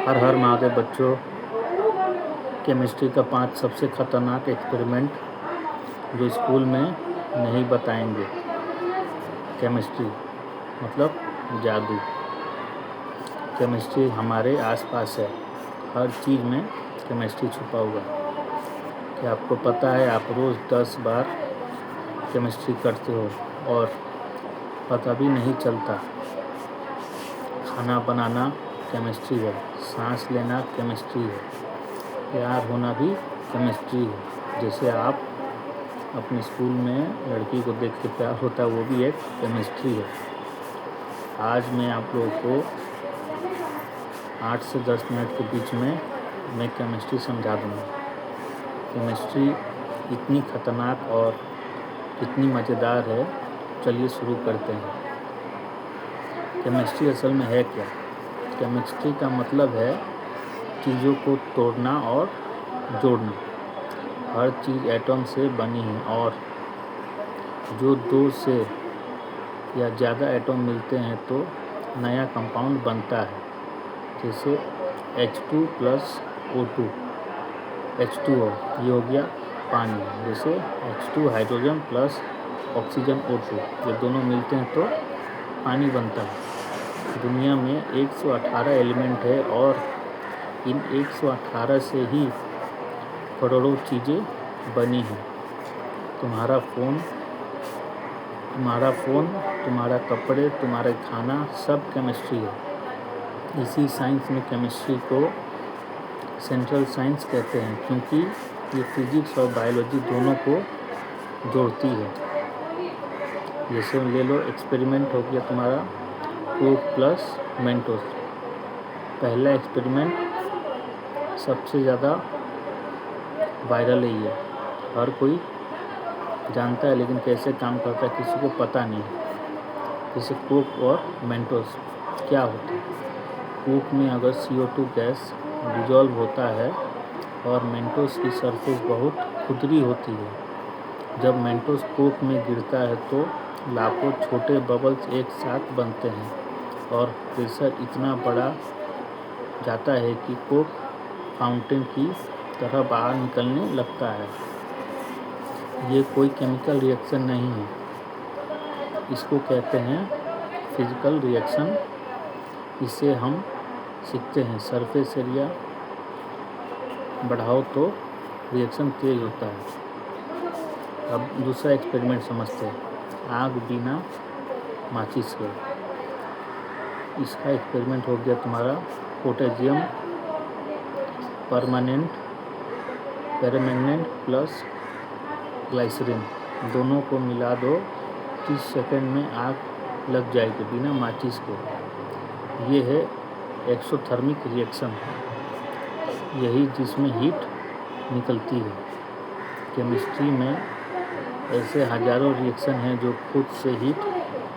हर हर महादेव बच्चों, केमिस्ट्री का 5 सबसे खतरनाक एक्सपेरिमेंट जो स्कूल में नहीं बताएंगे। केमिस्ट्री मतलब जादू। केमिस्ट्री हमारे आसपास है, हर चीज़ में केमिस्ट्री छुपा हुआ है। क्या आपको पता है आप रोज़ 10 बार केमिस्ट्री करते हो और पता भी नहीं चलता। खाना बनाना केमिस्ट्री है, सांस लेना केमिस्ट्री है, प्यार होना भी केमिस्ट्री है। जैसे आप अपने स्कूल में लड़की को देख के प्यार होता है, वो भी एक केमिस्ट्री है। आज मैं आप लोगों को 8 से 10 मिनट के बीच में मैं केमिस्ट्री समझा दूँगा। केमिस्ट्री इतनी खतरनाक और इतनी मज़ेदार है। चलिए शुरू करते हैं। केमिस्ट्री असल में है क्या? केमिस्ट्री का मतलब है चीज़ों को तोड़ना और जोड़ना। हर चीज़ एटम से बनी है और जो 2 से या ज़्यादा एटम मिलते हैं तो नया कंपाउंड बनता है। जैसे H2 + O2, H2O, ये हो गया पानी। जैसे H2 हाइड्रोजन + ऑक्सीजन O2, ये दोनों मिलते हैं तो पानी बनता है। दुनिया में 118 एलिमेंट है और इन 118 से ही करोड़ों चीज़ें बनी हैं। तुम्हारा फ़ोन, तुम्हारा कपड़े, तुम्हारा खाना, सब केमिस्ट्री है। इसी साइंस में केमिस्ट्री को सेंट्रल साइंस कहते हैं, क्योंकि ये फिजिक्स और बायोलॉजी दोनों को जोड़ती है। जैसे ले लो एक्सपेरिमेंट हो गया तुम्हारा कोक + मेंटोस। पहला एक्सपेरिमेंट सबसे ज़्यादा वायरल है ये, हर कोई जानता है, लेकिन कैसे काम करता है किसी को पता नहीं। जैसे कोक और मेंटोस क्या होता है? कोक में अगर CO2 गैस डिजॉल्व होता है और मेंटोस की सरफेस बहुत खुरदरी होती है। जब मेंटोस कोक में गिरता है तो लाखों छोटे बबल्स एक साथ बनते हैं और प्रेशर इतना बढ़ा जाता है कि कोक फाउंटेन की तरह बाहर निकलने लगता है। ये कोई केमिकल रिएक्शन नहीं है, इसको कहते हैं फिजिकल रिएक्शन। इसे हम सीखते हैं, सरफेस एरिया बढ़ाओ तो रिएक्शन तेज होता है। अब दूसरा एक्सपेरिमेंट समझते हैं, आग बिना माचिस के। इसका एक्सपेरिमेंट हो गया तुम्हारा पोटेशियम परमानेंट + ग्लाइसरीन, दोनों को मिला दो, 30 सेकंड में आग लग जाएगी बिना माचिस के। ये है एक्सोथर्मिक रिएक्शन, यही जिसमें हीट निकलती है। केमिस्ट्री में ऐसे हजारों रिएक्शन हैं जो खुद से हीट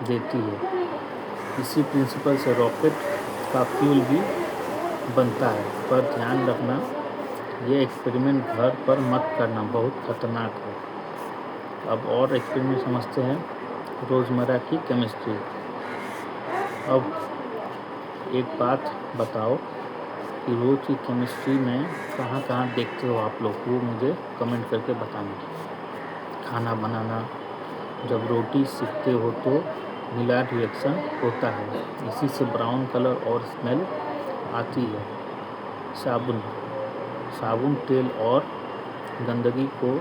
देती है। इसी प्रिंसिपल से रॉकेट का फ्यूल भी बनता है। पर ध्यान रखना, ये एक्सपेरिमेंट घर पर मत करना, बहुत खतरनाक है। अब और एक्सपेरिमेंट समझते हैं, रोज़मर्रा की केमिस्ट्री। अब एक बात बताओ कि रोज़ की केमिस्ट्री में कहाँ कहाँ देखते हो आप लोग, वो मुझे कमेंट करके बताना। खाना बनाना, जब रोटी सेकते हो तो मिलाड रिएक्शन होता है, इसी से ब्राउन कलर और स्मेल आती है। साबुन तेल और गंदगी को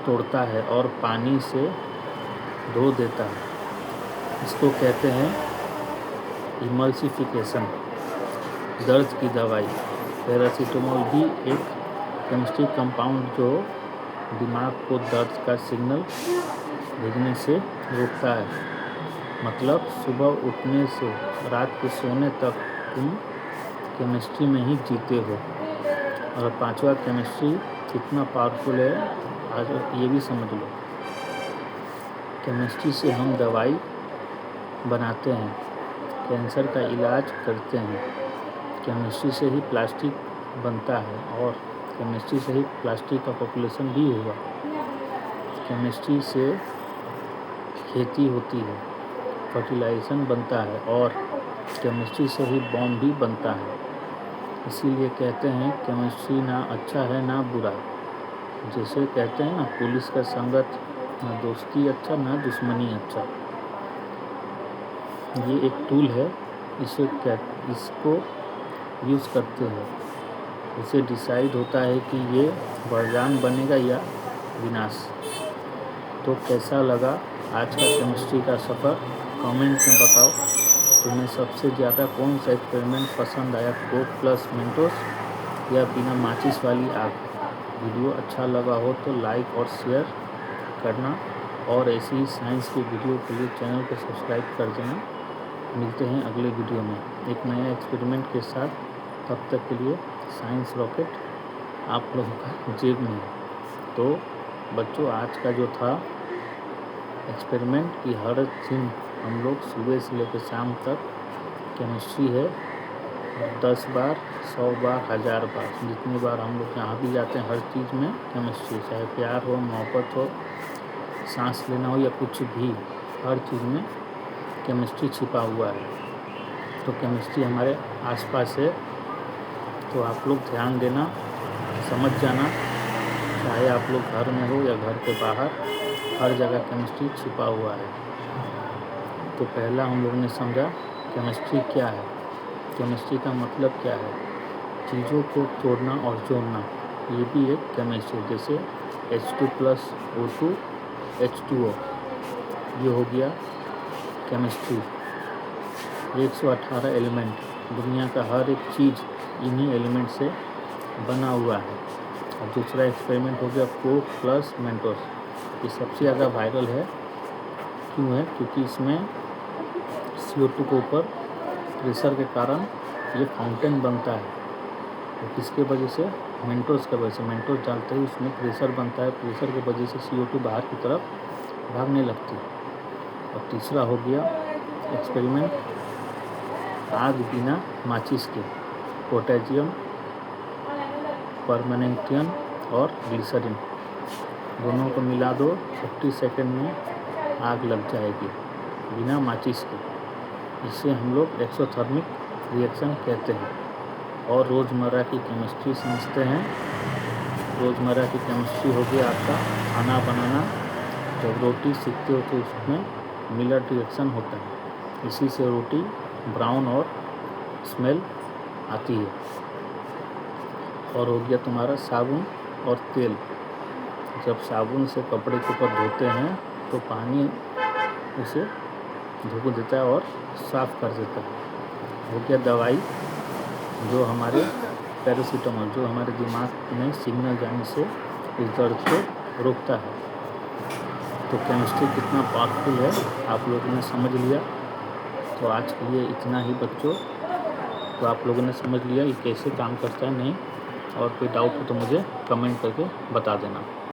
तोड़ता है और पानी से धो देता है, इसको कहते हैं इमल्सिफिकेशन। दर्द की दवाई पैरासीटामोल भी एक केमिस्ट्री कंपाउंड जो दिमाग को दर्द का सिग्नल भेजने से रोकता है। मतलब सुबह उठने से रात के सोने तक तुम केमिस्ट्री में ही जीते हो। और 5वां केमिस्ट्री कितना पावरफुल है आज ये भी समझ लो। केमिस्ट्री से हम दवाई बनाते हैं, कैंसर का इलाज करते हैं। केमिस्ट्री से ही प्लास्टिक बनता है और केमिस्ट्री से ही प्लास्टिक का पॉपुलेशन भी हुआ। केमिस्ट्री से खेती होती है, फर्टिलाइजेशन बनता है और केमिस्ट्री से ही बॉम्ब भी बनता है। इसीलिए कहते हैं केमिस्ट्री ना अच्छा है ना बुरा। जैसे कहते हैं ना, पुलिस का संगत ना दोस्ती अच्छा ना दुश्मनी अच्छा। ये एक टूल है, इसको यूज़ करते हैं, इसे डिसाइड होता है कि ये वरदान बनेगा या विनाश। तो कैसा लगा आज का केमिस्ट्री का सफ़र, कमेंट में बताओ। तुम्हें सबसे ज़्यादा कौन सा एक्सपेरिमेंट पसंद आया, कोक प्लस मेंटोस या बिना माचिस वाली आग। वीडियो अच्छा लगा हो तो लाइक और शेयर करना, और ऐसी ही साइंस की वीडियो के लिए चैनल को सब्सक्राइब कर देना। मिलते हैं अगले वीडियो में एक नया एक्सपेरिमेंट के साथ। तब तक के लिए साइंस रॉकेट आप लोगों का जेब में है। तो बच्चों, आज का जो था एक्सपेरिमेंट की हर दिन हम लोग सुबह से लेकर शाम तक केमिस्ट्री है 10 बार 100 बार 1000 बार, जितनी बार हम लोग जहाँ भी जाते हैं हर चीज़ में केमिस्ट्री, चाहे प्यार हो, मोहब्बत हो, सांस लेना हो या कुछ भी, हर चीज़ में केमिस्ट्री छिपा हुआ है। तो केमिस्ट्री हमारे आसपास है, तो आप लोग ध्यान देना, समझ जाना। चाहे आप लोग घर में हो या घर के बाहर, हर जगह केमिस्ट्री छिपा हुआ है। तो पहला हम लोग ने समझा केमिस्ट्री क्या है, केमिस्ट्री का मतलब क्या है, चीज़ों को तोड़ना और जोड़ना, ये भी एक केमिस्ट्री। जैसे H2+O2 H2O, ये हो गया केमिस्ट्री। 118 एलिमेंट, दुनिया का हर एक चीज़ इन्हीं एलिमेंट से बना हुआ है। और दूसरा एक्सपेरिमेंट हो गया कोक प्लस मेंटोस। ये सबसे ज़्यादा वायरल है, क्यों है, क्योंकि इसमें CO2 के ऊपर प्रेशर के कारण ये फाउंटेन बनता है। तो किसके वजह से, मेंटोस की वजह से। मेंटोस डालते ही उसमें प्रेशर बनता है, प्रेशर की वजह से CO2 बाहर की तरफ भागने लगती है। और तीसरा हो गया एक्सपेरिमेंट आग बिना माचिस के, पोटेशियम परमैंगनीट और ग्लिसरीन दोनों को मिला दो, 30 सेकंड में आग लग जाएगी बिना माचिस के। इसे हम लोग एक्सोथर्मिक रिएक्शन कहते हैं। और रोज़मर्रा की केमिस्ट्री समझते हैं। रोज़मर्रा की केमिस्ट्री हो गई आपका खाना बनाना। जब रोटी सीखते हो तो उसमें मिलर रिएक्शन होता है, इसी से रोटी ब्राउन और स्मेल आती है। और हो गया तुम्हारा साबुन और तेल। जब साबुन से कपड़े के ऊपर धोते हैं तो पानी उसे धो देता है और साफ़ कर देता है। हो गया दवाई, जो हमारे पैरासीटामोल, जो हमारे दिमाग में सिग्नल जाने से इस दर्द को रोकता है। तो केमिस्ट्री कितना पावरफुल है आप लोगों ने समझ लिया। तो आज के लिए इतना ही बच्चों। तो आप लोगों ने समझ लिया ये कैसे काम करता है, नहीं और कोई डाउट हो तो मुझे कमेंट करके बता देना।